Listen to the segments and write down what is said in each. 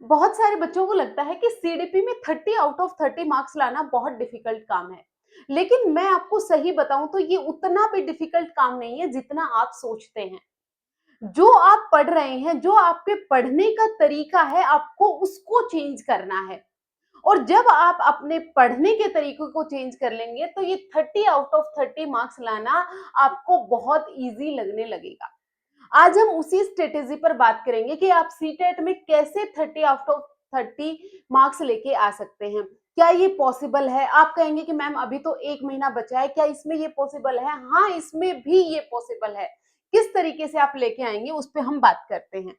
बहुत सारे बच्चों को लगता है कि सीडीपी में 30 आउट ऑफ 30 मार्क्स लाना बहुत डिफिकल्ट काम है। लेकिन मैं आपको सही बताऊं तो ये उतना भी डिफिकल्ट काम नहीं है जितना आप सोचते हैं। जो आप पढ़ रहे हैं, जो आपके पढ़ने का तरीका है, आपको उसको चेंज करना है। और जब आप अपने पढ़ने के तरीके को चेंज कर लेंगे तो ये 30 आउट ऑफ 30 मार्क्स लाना आपको बहुत इजी लगने लगेगा। आज हम उसी स्ट्रेटेजी पर बात करेंगे कि आप सीटेट में कैसे 30 आउट ऑफ 30 मार्क्स लेके आ सकते हैं। क्या ये पॉसिबल है? आप कहेंगे कि मैम अभी तो 1 महीना बचा है, क्या इसमें ये पॉसिबल है? हाँ, इसमें भी ये पॉसिबल है। किस तरीके से आप लेके आएंगे उस पर हम बात करते हैं।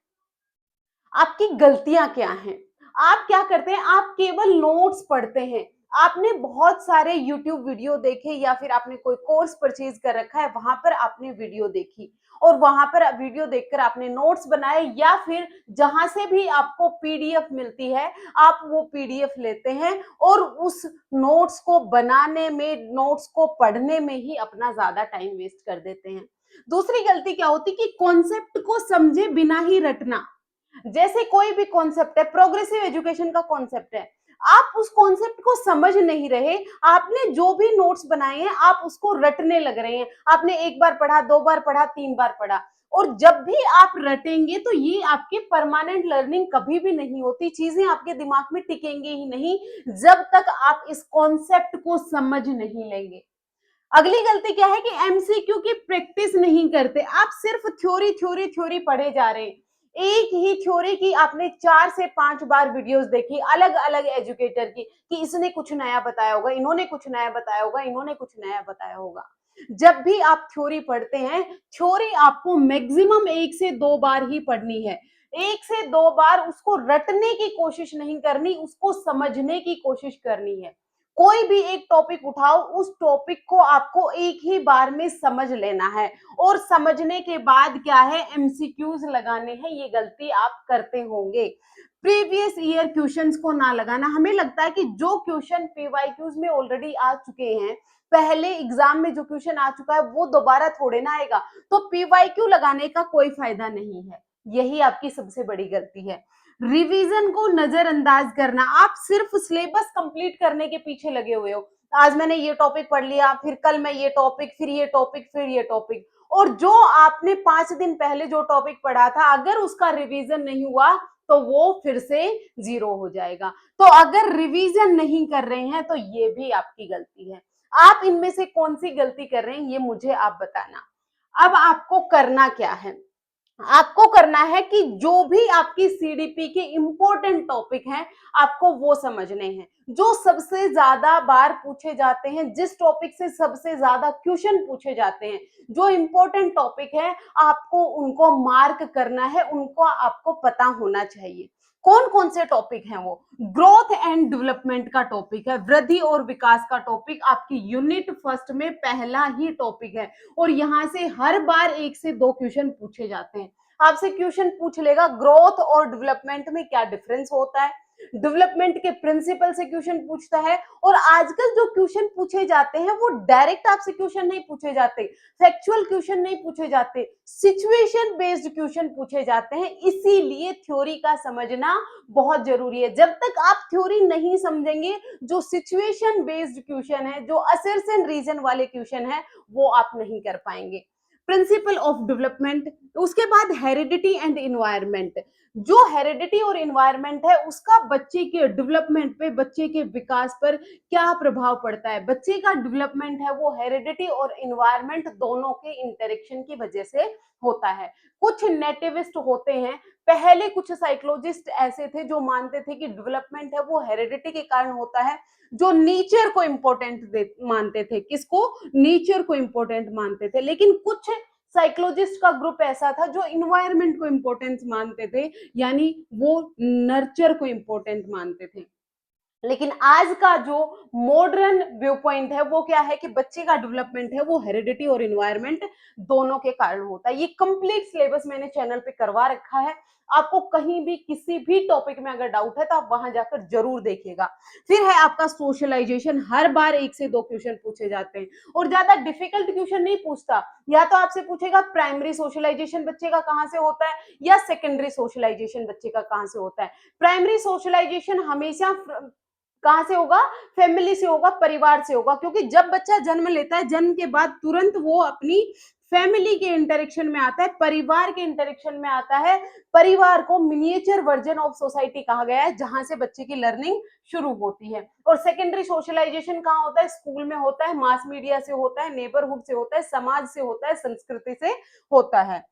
आपकी गलतियां क्या हैं? आप क्या करते हैं? आप केवल नोट्स पढ़ते हैं। आपने बहुत सारे यूट्यूब वीडियो देखे या फिर आपने कोई कोर्स परचेज कर रखा है, वहां पर आपने वीडियो देखी और वहां पर वीडियो देखकर आपने नोट्स बनाए या फिर जहां से भी आपको पीडीएफ मिलती है, आप वो पीडीएफ लेते हैं और उस नोट्स को बनाने में, नोट्स को पढ़ने में ही अपना ज्यादा टाइम वेस्ट कर देते हैं। दूसरी गलती क्या होती कि कॉन्सेप्ट को समझे बिना ही रटना। जैसे कोई भी कॉन्सेप्ट है, प्रोग्रेसिव एजुकेशन का कॉन्सेप्ट है, आप उस कॉन्सेप्ट को समझ नहीं रहे, आपने जो भी नोट्स बनाए हैं आप उसको रटने लग रहे हैं। आपने एक बार पढ़ा, 2 बार पढ़ा, 3 बार पढ़ा और जब भी आप रटेंगे तो ये आपकी परमानेंट लर्निंग कभी भी नहीं होती। चीजें आपके दिमाग में टिकेंगी ही नहीं जब तक आप इस कॉन्सेप्ट को समझ नहीं लेंगे। अगली गलती क्या है कि एमसीक्यू की प्रैक्टिस नहीं करते। आप सिर्फ थ्योरी थ्योरी थ्योरी पढ़े जा रहे हैं। एक ही थ्योरी की आपने 4 से 5 बार वीडियोस देखी अलग अलग एजुकेटर की कि इसने कुछ नया बताया होगा, इन्होंने कुछ नया बताया होगा, इन्होंने कुछ नया बताया होगा। जब भी आप थ्योरी पढ़ते हैं, थ्योरी आपको मैक्सिमम 1 से 2 बार ही पढ़नी है। 1 से 2 बार उसको रटने की कोशिश नहीं करनी, उसको समझने की कोशिश करनी है। कोई भी एक टॉपिक उठाओ, उस टॉपिक को आपको एक ही बार में समझ लेना है और समझने के बाद क्या है, एमसीक्यूज लगाने हैं। ये गलती आप करते होंगे। प्रीवियस ईयर क्वेश्चंस को ना लगाना। हमें लगता है कि जो क्वेश्चन पीवाईक्यूज में ऑलरेडी आ चुके हैं, पहले एग्जाम में जो क्वेश्चन आ चुका है वो दोबारा थोड़े ना आएगा, तो पीवाईक्यू लगाने का कोई फायदा नहीं है। यही आपकी सबसे बड़ी गलती है। रिवीजन को नजरअंदाज करना। आप सिर्फ सिलेबस कंप्लीट करने के पीछे लगे हुए हो। आज मैंने ये टॉपिक पढ़ लिया, फिर कल मैं ये टॉपिक, फिर ये टॉपिक, फिर ये टॉपिक, और जो आपने 5 दिन पहले जो टॉपिक पढ़ा था अगर उसका रिवीजन नहीं हुआ तो वो फिर से जीरो हो जाएगा। तो अगर रिवीजन नहीं कर रहे हैं तो ये भी आपकी गलती है। आप इनमें से कौन सी गलती कर रहे हैं ये मुझे आप बताना। अब आपको करना क्या है? आपको करना है कि जो भी आपकी सीडीपी के इंपॉर्टेंट टॉपिक हैं आपको वो समझने हैं, जो सबसे ज्यादा बार पूछे जाते हैं, जिस टॉपिक से सबसे ज्यादा क्वेश्चन पूछे जाते हैं, जो इंपॉर्टेंट टॉपिक है आपको उनको मार्क करना है, उनको आपको पता होना चाहिए। कौन कौन से टॉपिक हैं वो? ग्रोथ एंड डेवलपमेंट का टॉपिक है, वृद्धि और विकास का टॉपिक आपकी यूनिट फर्स्ट में पहला ही टॉपिक है और यहां से हर बार 1 से 2 क्वेश्चन पूछे जाते हैं। आपसे क्वेश्चन पूछ लेगा ग्रोथ और डेवलपमेंट में क्या डिफरेंस होता है, डेवलपमेंट के प्रिंसिपल से क्वेश्चन पूछता है। और आजकल जो क्वेश्चन पूछे जाते हैं वो डायरेक्ट आपसे क्वेश्चन नहीं पूछे जाते, फैक्चुअल क्वेश्चन नहीं पूछे जाते, सिचुएशन बेस्ड क्वेश्चन पूछे जाते हैं। इसीलिए थ्योरी का समझना बहुत जरूरी है। जब तक आप थ्योरी नहीं समझेंगे, जो सिचुएशन बेस्ड क्वेश्चन है, जो असर्शन रीजन वाले क्वेश्चन है, वो आप नहीं कर पाएंगे। प्रिंसिपल ऑफ डेवलपमेंट, उसके बाद हेरिडिटी एंड इन्वायरमेंट। जो हेरिडिटी और इन्वायरमेंट है उसका बच्चे के डेवलपमेंट पे, बच्चे के विकास पर क्या प्रभाव पड़ता है। बच्चे का डेवलपमेंट है वो हेरिडिटी और इन्वायरमेंट दोनों के इंटरेक्शन की वजह से होता है। कुछ नेटिविस्ट होते हैं, पहले कुछ साइकोलॉजिस्ट ऐसे थे जो मानते थे कि डेवलपमेंट है वो हेरिडिटी के कारण होता है, जो नेचर को इंपॉर्टेंट मानते थे। किसको? नेचर को इंपॉर्टेंट मानते थे। लेकिन कुछ साइकोलॉजिस्ट का ग्रुप ऐसा था जो इन्वायरमेंट को इंपॉर्टेंस मानते थे, यानी वो नर्चर को इंपॉर्टेंट मानते थे। लेकिन आज का जो मॉडर्न व्यू पॉइंट है वो क्या है कि बच्चे का डेवलपमेंट है वो हेरिडिटी और इन्वायरमेंट दोनों के कारण होता है। ये कंप्लीट सिलेबस मैंने चैनल पे करवा रखा है। आपको कहीं भी किसी भी टॉपिक में अगर डाउट है तो आप वहां जाकर जरूर देखिएगा। फिर है आपका सोशलाइजेशन, हर बार 1 से 2 क्वेश्चन पूछे जाते हैं और ज्यादा डिफिकल्ट क्वेश्चन नहीं पूछता। या तो आपसे पूछेगा प्राइमरी सोशलाइजेशन बच्चे का कहाँ से होता है या सेकेंडरी सोशलाइजेशन बच्चे का कहाँ से होता है। प्राइमरी सोशलाइजेशन हमेशा कहां से होगा, फैमिली से होगा, परिवार से होगा, क्योंकि जब बच्चा जन्म लेता है जन्म के बाद तुरंत वो अपनी फैमिली के इंटरेक्शन में आता है, परिवार के इंटरेक्शन में आता है। परिवार को मिनिएचर वर्जन ऑफ सोसाइटी कहा गया है जहां से बच्चे की लर्निंग शुरू होती है। और सेकेंडरी सोशलाइजेशन कहाँ होता है, स्कूल में होता है, मास मीडिया से होता है, नेबरहुड से होता है, समाज से होता है, संस्कृति से होता है।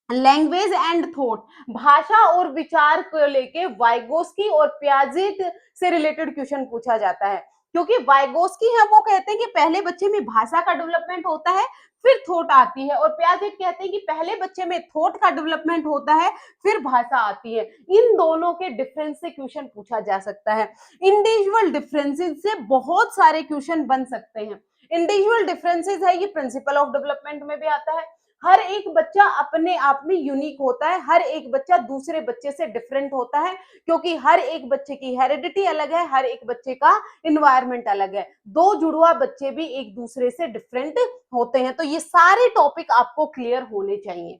लैंग्वेज एंड थॉट, भाषा और विचार को लेके वाइगोस्की और पियाजेट से रिलेटेड क्वेश्चन पूछा जाता है। क्योंकि वाइगोस्की है वो कहते हैं कि पहले बच्चे में भाषा का डेवलपमेंट होता है फिर थॉट आती है, और पियाजेट कहते हैं कि पहले बच्चे में थॉट का डेवलपमेंट होता है फिर भाषा आती है। इन दोनों के डिफरेंस से क्वेश्चन पूछा जा सकता है। इंडिविजुअल डिफरेंसेस से बहुत सारे क्वेश्चन बन सकते हैं। इंडिविजुअल डिफरेंसेस है ये प्रिंसिपल ऑफ डेवलपमेंट में भी आता है। हर एक बच्चा अपने आप में यूनिक होता है, हर एक बच्चा दूसरे बच्चे से डिफरेंट होता है, क्योंकि हर एक बच्चे की हेरिडिटी अलग है, हर एक बच्चे का इन्वायरमेंट अलग है। दो जुड़वा बच्चे भी एक दूसरे से डिफरेंट होते हैं। तो ये सारे टॉपिक आपको क्लियर होने चाहिए।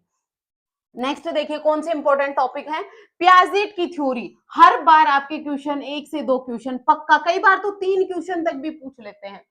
नेक्स्ट देखिए कौन से इंपॉर्टेंट टॉपिक है, पियाजेट की थ्योरी। हर बार आपके क्वेश्चन 1 से 2 क्वेश्चन पक्का, कई बार तो 3 क्वेश्चन तक भी पूछ लेते हैं।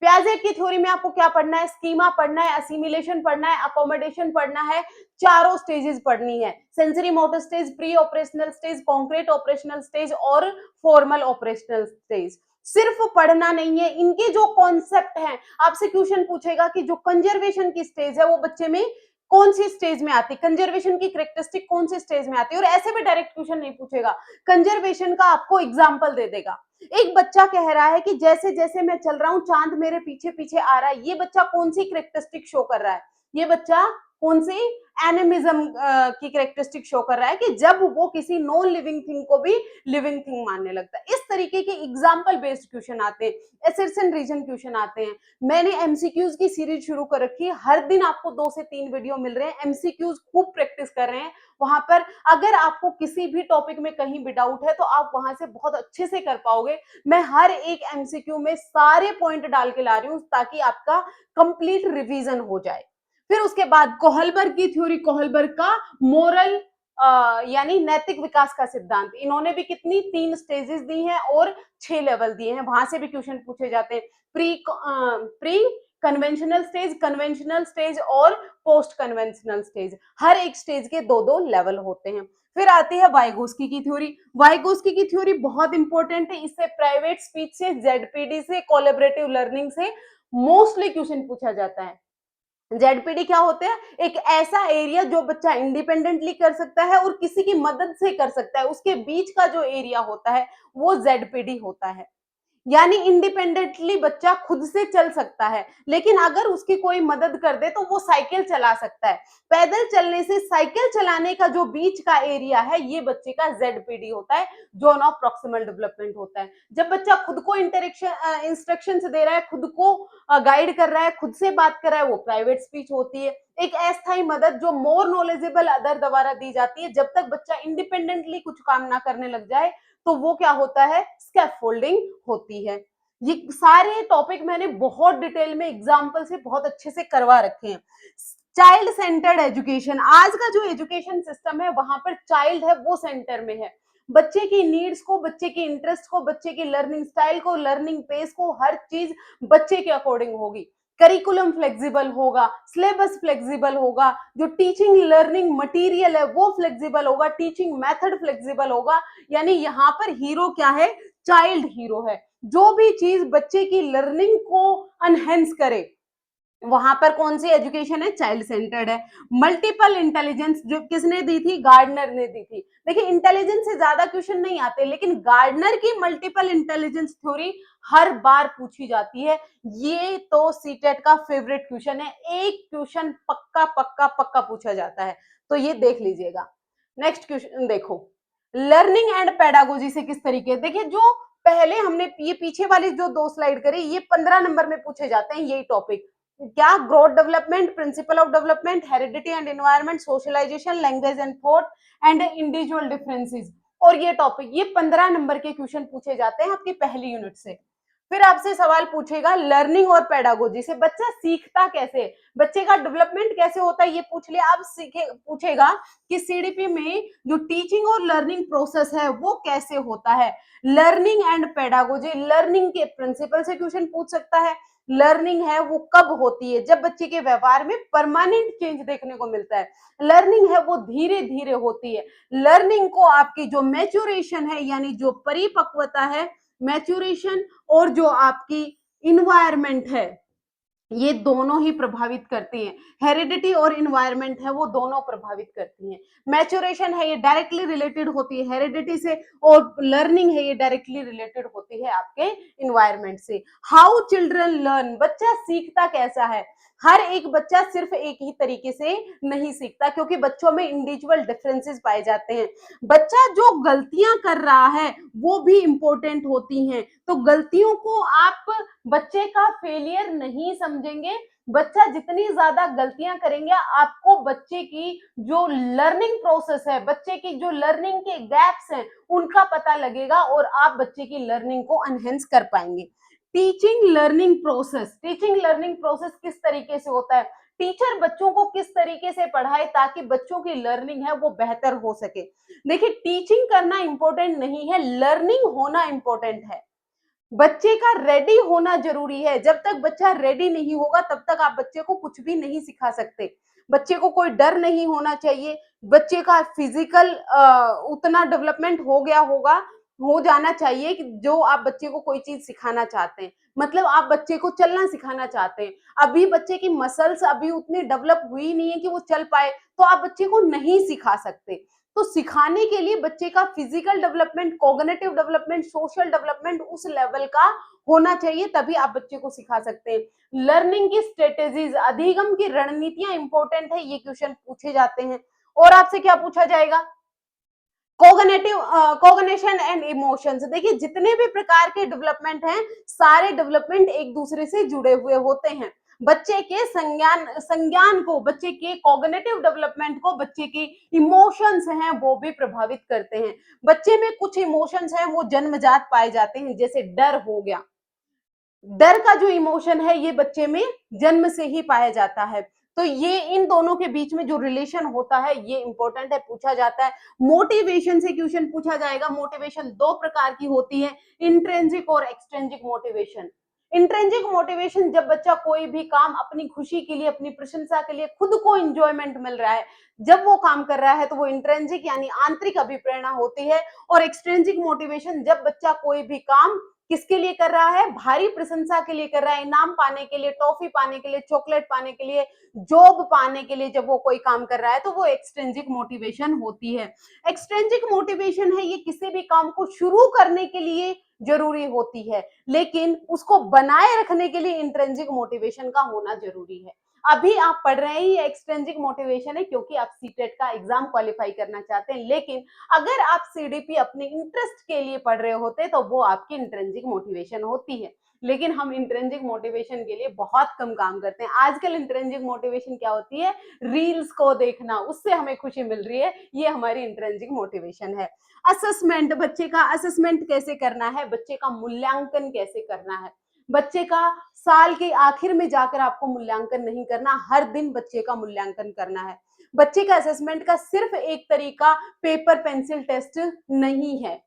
पियाजेट की थ्योरी में आपको क्या पढ़ना है, स्कीमा पढ़ना है, असिमिलेशन पढ़ना है, अकोमोडेशन पढ़ना है, चारों स्टेजेस पढ़नी है, sensory motor stage, pre operational stage, concrete operational stage और फॉर्मल ऑपरेशनल स्टेज। सिर्फ पढ़ना नहीं है, इनके जो कॉन्सेप्ट हैं, आपसे क्वेश्चन पूछेगा कि जो कंजर्वेशन की स्टेज है वो बच्चे में कौन सी स्टेज में आती है, कंजर्वेशन की कैरेक्टरिस्टिक कौन सी स्टेज में आती है, और ऐसे भी डायरेक्ट क्वेश्चन नहीं पूछेगा, कंजर्वेशन का आपको एग्जाम्पल दे देगा। एक बच्चा कह रहा है कि जैसे जैसे मैं चल रहा हूं चांद मेरे पीछे पीछे आ रहा है, ये बच्चा कौन सी कैरेक्टरिस्टिक शो कर रहा है, ये बच्चा कौन सी एनिमिज्म की कैरेक्टरिस्टिक शो कर रहा है कि जब वो किसी नॉन लिविंग थिंग को भी लिविंग थिंग मानने लगता है। इस तरीके के एग्जाम्पल बेस्ड क्वेश्चन आते हैं, एसर्शन रीजन क्वेश्चन आते हैं। मैंने एमसीक्यूज की सीरीज शुरू कर रखी है, हर दिन आपको 2 से 3 वीडियो मिल रहे हैं, एमसीक्यूज खूब प्रैक्टिस कर रहे हैं वहां पर। अगर आपको किसी भी टॉपिक में कहीं भी डाउट है तो आप वहां से बहुत अच्छे से कर पाओगे। मैं हर एक एमसीक्यू में सारे पॉइंट डाल के ला रही हूँ ताकि आपका कंप्लीट रिवीजन हो जाए। फिर उसके बाद कोहलबर्ग की थ्योरी, कोहलबर्ग का मोरल यानी नैतिक विकास का सिद्धांत, इन्होंने भी कितनी 3 स्टेजेस दी हैं और 6 लेवल दिए हैं, वहां से भी क्वेश्चन पूछे जाते हैं। Pre conventional stage, conventional stage और पोस्ट कन्वेंशनल स्टेज, हर एक स्टेज के 2-2 लेवल होते हैं। फिर आती है वाइगोस्की की थ्योरी। वाइगोस्की की थ्योरी बहुत इंपॉर्टेंट है, इससे प्राइवेट स्पीच से, जेडपीडी से, कोलैबोरेटिव लर्निंग से मोस्टली क्वेश्चन पूछा जाता है। जेडपीडी क्या होते हैं, एक ऐसा एरिया जो बच्चा इंडिपेंडेंटली कर सकता है और किसी की मदद से कर सकता है, उसके बीच का जो एरिया होता है वो जेडपीडी होता है। यानी इंडिपेंडेंटली बच्चा खुद से चल सकता है, लेकिन अगर उसकी कोई मदद कर दे तो वो साइकिल चला सकता है। पैदल चलने से साइकिल चलाने का जो बीच का एरिया है ये बच्चे का जेडपीडी होता है, जोन ऑफ प्रॉक्सिमल डेवलपमेंट होता है। जब बच्चा खुद को इंस्ट्रक्शन दे रहा है, खुद को गाइड कर रहा है, खुद से बात कर रहा है, वो प्राइवेट स्पीच होती है। एक अस्थायी मदद जो मोर नॉलेजेबल अदर द्वारा दी जाती है, जब तक बच्चा इंडिपेंडेंटली कुछ काम ना करने लग जाए तो वो क्या होता है, स्कैफोल्डिंग होती है। ये सारे टॉपिक मैंने बहुत डिटेल में एग्जांपल से बहुत अच्छे से करवा रखे हैं। चाइल्ड सेंटर्ड एजुकेशन, आज का जो एजुकेशन सिस्टम है वहां पर चाइल्ड है वो सेंटर में है। बच्चे की नीड्स को, बच्चे की इंटरेस्ट को, बच्चे की लर्निंग स्टाइल को, लर्निंग पेस को, हर चीज बच्चे के अकॉर्डिंग होगी। करिकुलम फ्लेक्सिबल होगा, सिलेबस फ्लेक्सिबल होगा, जो टीचिंग लर्निंग मटेरियल है वो फ्लेक्सिबल होगा, टीचिंग मेथड फ्लेक्सिबल होगा। यानी यहाँ पर हीरो क्या है, चाइल्ड हीरो है। जो भी चीज बच्चे की लर्निंग को अनहेंस करे वहां पर कौन सी एजुकेशन है, चाइल्ड सेंटर्ड है। मल्टीपल इंटेलिजेंस जो किसने दी थी, गार्डनर ने दी थी। देखिए इंटेलिजेंस से ज्यादा क्वेश्चन नहीं आते, लेकिन गार्डनर की मल्टीपल इंटेलिजेंस थ्योरी हर बार पूछी जाती है। ये तो सीटेट का फेवरेट क्वेश्चन है, एक क्वेश्चन पक्का पक्का पक्का पूछा जाता है, तो ये देख लीजिएगा। नेक्स्ट क्वेश्चन देखो, लर्निंग एंड पेडागोजी से किस तरीके, देखिए जो पहले हमने ये पीछे वाली जो 2 स्लाइड करी, ये 15 नंबर में पूछे जाते हैं यही टॉपिक। क्या? Growth development, principle of development, heredity and environment, socialisation, language and thought and individual differences, और ये टॉपिक, ये 15 नंबर के क्वेश्चन पूछे जाते हैं आपकी पहली यूनिट से। फिर आपसे सवाल पूछेगा लर्निंग और पेडागोजी से, बच्चा सीखता कैसे, बच्चे का डेवलपमेंट कैसे होता है, ये पूछ लिया। अब सीखे पूछेगा कि सीडीपी में जो टीचिंग और लर्निंग प्रोसेस है वो कैसे होता है। लर्निंग एंड पेडागोजी, लर्निंग के प्रिंसिपल से क्वेश्चन पूछ सकता है। लर्निंग है वो कब होती है? जब बच्चे के व्यवहार में परमानेंट चेंज देखने को मिलता है। लर्निंग है वो धीरे धीरे होती है। लर्निंग को आपकी जो मैच्योरेशन है, यानी जो परिपक्वता है, मैच्योरेशन, और जो आपकी इन्वायरमेंट है, ये दोनों ही प्रभावित करती हैं। हेरिडिटी और इन्वायरमेंट है वो दोनों प्रभावित करती हैं। मैच्योरेशन है ये डायरेक्टली रिलेटेड होती है हेरिडिटी से, और लर्निंग है ये डायरेक्टली रिलेटेड होती है आपके इन्वायरमेंट से। हाउ चिल्ड्रन लर्न, बच्चा सीखता कैसा है? हर एक बच्चा सिर्फ एक ही तरीके से नहीं सीखता, क्योंकि बच्चों में इंडिविजुअल डिफरेंसेस पाए जाते हैं। बच्चा जो गलतियां कर रहा है वो भी इंपॉर्टेंट होती हैं, तो गलतियों को आप बच्चे का फेलियर नहीं समझेंगे। बच्चा जितनी ज्यादा गलतियां करेंगे, आपको बच्चे की जो लर्निंग प्रोसेस है, बच्चे की जो लर्निंग के गैप्स हैं, उनका पता लगेगा और आप बच्चे की लर्निंग को एनहेंस कर पाएंगे। Teaching learning process, teaching learning process किस तरीके से होता है? टीचर बच्चों को किस तरीके से पढ़ाए ताकि बच्चों की लर्निंग है वो बेहतर हो सके। देखिए, टीचिंग करना इंपॉर्टेंट नहीं है, लर्निंग होना इंपॉर्टेंट है। बच्चे का रेडी होना जरूरी है। जब तक बच्चा रेडी नहीं होगा तब तक आप बच्चे को कुछ भी नहीं सिखा सकते। बच्चे को कोई डर नहीं होना चाहिए। बच्चे का फिजिकल उतना डेवलपमेंट हो गया होगा, हो जाना चाहिए कि जो आप बच्चे को कोई चीज सिखाना चाहते हैं। मतलब आप बच्चे को चलना सिखाना चाहते हैं, अभी बच्चे की मसल्स अभी उतनी डेवलप हुई नहीं है कि वो चल पाए, तो आप बच्चे को नहीं सिखा सकते। तो सिखाने के लिए बच्चे का physical development, cognitive development, social development उस लेवल का होना चाहिए, तभी आप बच्चे को सिखा सकते हैं। लर्निंग की स्ट्रेटेजीज, अधिगम की रणनीतियां इंपॉर्टेंट है, ये क्वेश्चन पूछे जाते हैं। और आपसे क्या पूछा जाएगा? Cognitive cognition and emotions. देखिए, जितने भी प्रकार के डेवलपमेंट हैं, सारे डेवलपमेंट एक दूसरे से जुड़े हुए होते हैं। बच्चे के संज्ञान संज्ञान को, बच्चे के कॉग्निटिव डेवलपमेंट को, बच्चे के इमोशंस हैं वो भी प्रभावित करते हैं। बच्चे में कुछ इमोशंस हैं वो जन्मजात पाए जाते हैं, जैसे डर हो गया। डर का जो इमोशन है ये बच्चे में जन्म से ही पाया जाता है। तो ये इन दोनों के बीच में जो रिलेशन होता है ये इंपॉर्टेंट है, पूछा जाता है। मोटिवेशन से क्वेश्चन पूछा जाएगा। मोटिवेशन दो प्रकार की होती है, इंट्रिंसिक और एक्सट्रिंसिक मोटिवेशन। इंट्रिंसिक मोटिवेशन, जब बच्चा कोई भी काम अपनी खुशी के लिए, अपनी प्रशंसा के लिए, खुद को एंजॉयमेंट मिल रहा है, जब वो काम कर रहा है, तो वो इंट्रिंसिक यानी आंतरिक अभिप्रेरणा होती है। और एक्सट्रिंसिक मोटिवेशन, जब बच्चा कोई भी काम किसके लिए कर रहा है? भारी प्रशंसा के लिए कर रहा है, इनाम पाने के लिए, टॉफी पाने के लिए, चॉकलेट पाने के लिए, जॉब पाने के लिए, जब वो कोई काम कर रहा है तो वो एक्सट्रिंसिक मोटिवेशन होती है। एक्सट्रिंसिक मोटिवेशन है ये किसी भी काम को शुरू करने के लिए जरूरी होती है, लेकिन उसको बनाए रखने के लिए इंट्रिंसिक मोटिवेशन का होना जरूरी है। अभी आप पढ़ रहे हैं ये एक्सट्रिंसिक मोटिवेशन है क्योंकि आप सीटेट का एग्जाम क्वालिफाई करना चाहते हैं, लेकिन अगर आप सीडीपी अपने इंटरेस्ट के लिए पढ़ रहे होते तो वो आपकी इंट्रिंसिक मोटिवेशन होती है। लेकिन हम इंट्रिंसिक मोटिवेशन के लिए बहुत कम काम करते हैं। आजकल इंट्रिंसिक मोटिवेशन क्या होती है? रील्स को देखना, उससे हमें खुशी मिल रही है, ये हमारी इंट्रिंसिक मोटिवेशन है। असेसमेंट, बच्चे का असेसमेंट कैसे करना है, बच्चे का मूल्यांकन कैसे करना है। बच्चे का साल के आखिर में जाकर आपको मूल्यांकन नहीं करना, हर दिन बच्चे का मूल्यांकन करना है। बच्चे का असेसमेंट का सिर्फ एक तरीका पेपर पेंसिल टेस्ट नहीं है।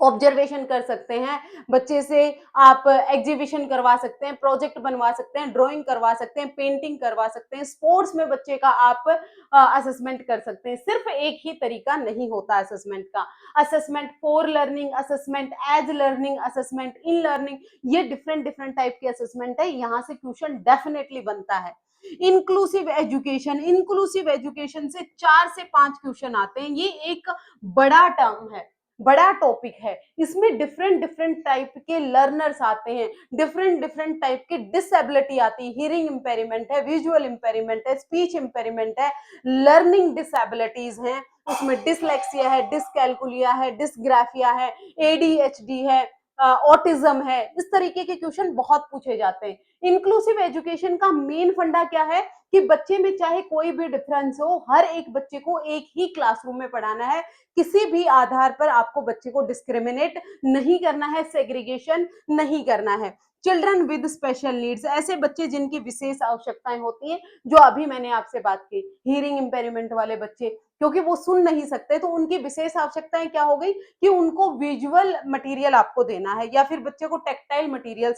ऑब्जर्वेशन कर सकते हैं बच्चे से, आप एग्जीबिशन करवा सकते हैं, प्रोजेक्ट बनवा सकते हैं, ड्राइंग करवा सकते हैं, पेंटिंग करवा सकते हैं, स्पोर्ट्स में बच्चे का आप असेसमेंट कर सकते हैं। सिर्फ एक ही तरीका नहीं होता असेसमेंट का। Assessment for learning, assessment as learning, assessment in learning, ये डिफरेंट डिफरेंट टाइप के असेसमेंट है। यहाँ से क्वेश्चन डेफिनेटली बनता है। इंक्लूसिव एजुकेशन, इंक्लूसिव एजुकेशन से 4 से 5 क्वेश्चन आते हैं। ये एक बड़ा टर्म है, बड़ा टॉपिक है। इसमें डिफरेंट डिफरेंट टाइप के लर्नर्स आते हैं, डिफरेंट डिफरेंट टाइप की डिसेबिलिटी आती है। हियरिंग इंपेयरमेंट है, विजुअल इंपेयरमेंट है, स्पीच इंपेयरमेंट है, लर्निंग डिसेबिलिटीज हैं, उसमें डिसलेक्सिया है, डिसकैलकुलिया है, डिसग्राफिया है, एडीएचडी है, ऑटिज्म है, इस तरीके के क्वेश्चन बहुत पूछे जाते हैं। इंक्लूसिव एजुकेशन का मेन फंडा क्या है कि बच्चे में चाहे कोई भी डिफरेंस हो, हर एक बच्चे को एक ही क्लासरूम में पढ़ाना है। किसी भी आधार पर आपको बच्चे को डिस्क्रिमिनेट नहीं करना है, सेग्रीगेशन नहीं करना है। चिल्ड्रन विद स्पेशल नीड्स, ऐसे बच्चे जिनकी विशेष आवश्यकताएं होती हैं, जो अभी मैंने आपसे बात की, हियरिंग इंपेयरमेंट वाले बच्चे, क्योंकि वो सुन नहीं सकते, तो उनकी विशेष आवश्यकताएं क्या हो गई कि उनको विजुअल मटेरियल आपको देना है, या फिर बच्चे को टेक्टाइल मटेरियल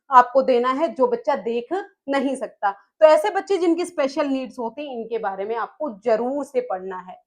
आपको देना है जो बच्चा देख नहीं सकता। तो ऐसे बच्चे जिनकी स्पेशल नीड्स होती हैं, इनके बारे में आपको जरूर से पढ़ना है।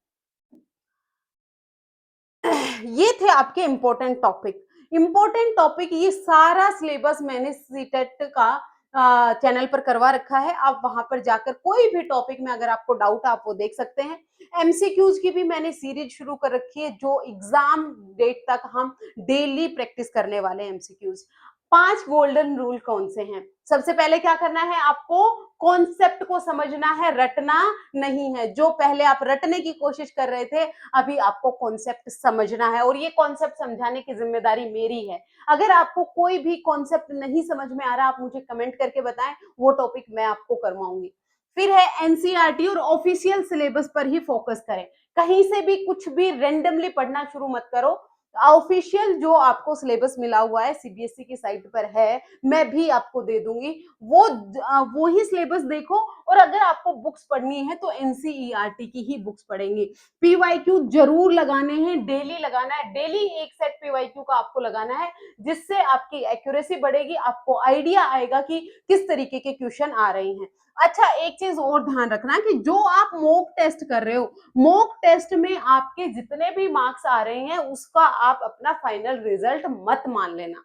ये थे आपके इंपॉर्टेंट टॉपिक। इंपॉर्टेंट टॉपिक, ये सारा सिलेबस मैंने सीटेट का चैनल पर करवा रखा है। आप वहां पर जाकर कोई भी टॉपिक में अगर आपको डाउट है, आप वो देख सकते हैं। एमसीक्यूज की भी मैंने सीरीज शुरू कर रखी है, जो एग्जाम डेट तक हम डेली प्रैक्टिस करने वाले हैं एमसीक्यूज। 5 गोल्डन रूल कौन से हैं? सबसे पहले क्या करना है आपको? कॉन्सेप्ट को समझना है, रटना नहीं है। जो पहले आप रटने की कोशिश कर रहे थे, अभी आपको कॉन्सेप्ट समझना है, और ये कॉन्सेप्ट समझाने की जिम्मेदारी मेरी है। अगर आपको कोई भी कॉन्सेप्ट नहीं समझ में आ रहा, आप मुझे कमेंट करके बताएं, वो टॉपिक मैं आपको करवाऊंगी। फिर है एनसीईआरटी और ऑफिशियल सिलेबस पर ही फोकस करें। कहीं से भी कुछ भी रेंडमली पढ़ना शुरू मत करो। ऑफिशियल जो आपको सिलेबस मिला हुआ है, सीबीएसई की साइट पर है, मैं भी आपको दे दूंगी, वो ही सिलेबस देखो। और अगर आपको बुक्स पढ़नी है तो एनसीईआरटी की ही बुक्स पढ़ेंगे। पीवाईक्यू जरूर लगाने हैं, डेली लगाना है, डेली एक सेट पीवाईक्यू का आपको लगाना है, जिससे आपकी एक्यूरेसी बढ़ेगी, आपको आइडिया आएगा कि किस तरीके के क्वेश्चन आ रहे हैं। अच्छा, एक चीज और ध्यान रखना कि जो आप मॉक टेस्ट कर रहे हो, मॉक टेस्ट में आपके जितने भी मार्क्स आ रहे हैं, उसका आप अपना फाइनल रिजल्ट मत मान लेना।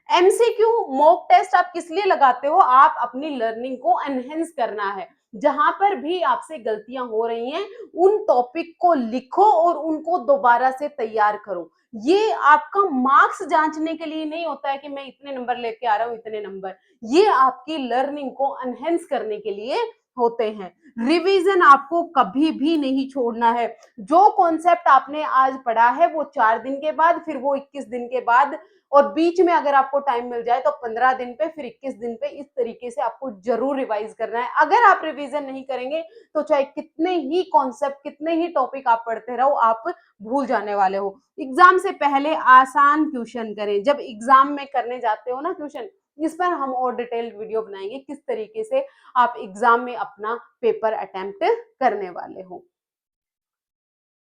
एमसीक्यू मॉक टेस्ट आप किस लिए लगाते हो? आप अपनी लर्निंग को एनहेंस करना है। जहां पर भी आपसे गलतियां हो रही हैं, उन टॉपिक को लिखो और उनको दोबारा से तैयार करो। ये आपका मार्क्स जांचने के लिए नहीं होता है कि मैं इतने नंबर लेके आ रहा हूं, इतने नंबर। ये आपकी लर्निंग को एनहेंस करने के लिए होते हैं। रिवीजन आपको कभी भी नहीं छोड़ना है। जो कॉन्सेप्ट आपने आज पढ़ा है, वो 4 दिन के बाद, फिर वो 21 दिन के बाद, और बीच में अगर आपको टाइम मिल जाए तो 15 दिन पे, फिर 21 दिन पे, इस तरीके से आपको जरूर रिवाइज करना है। अगर आप रिवीजन नहीं करेंगे तो चाहे कितने ही कॉन्सेप्ट, कितने ही टॉपिक आप पढ़ते रहो, आप भूल जाने वाले हो। एग्जाम से पहले आसान क्वेश्चन करें। जब एग्जाम में करने जाते हो ना क्वेश्चन, इस पर हम और डिटेल्ड वीडियो बनाएंगे, किस तरीके से आप एग्जाम में अपना पेपर अटेम्प्ट करने वाले हो।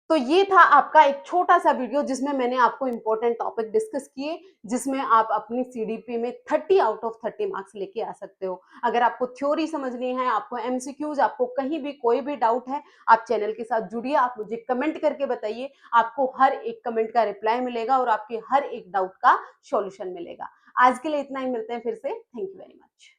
तो ये था आपका एक छोटा सा वीडियो, जिसमें मैंने आपको इंपॉर्टेंट टॉपिक डिस्कस किए, जिसमें आप अपनी सीडीपी में 30 आउट ऑफ 30 मार्क्स लेके आ सकते हो। अगर आपको थ्योरी समझनी है, आपको एमसीक्यूज, आपको कहीं भी कोई भी डाउट है, आप चैनल के साथ जुड़िए, आप मुझे कमेंट करके बताइए। आपको हर एक कमेंट का रिप्लाई मिलेगा और आपके हर एक डाउट का सॉल्यूशन मिलेगा। आज के लिए इतना ही, मिलते हैं फिर से। Thank you very much.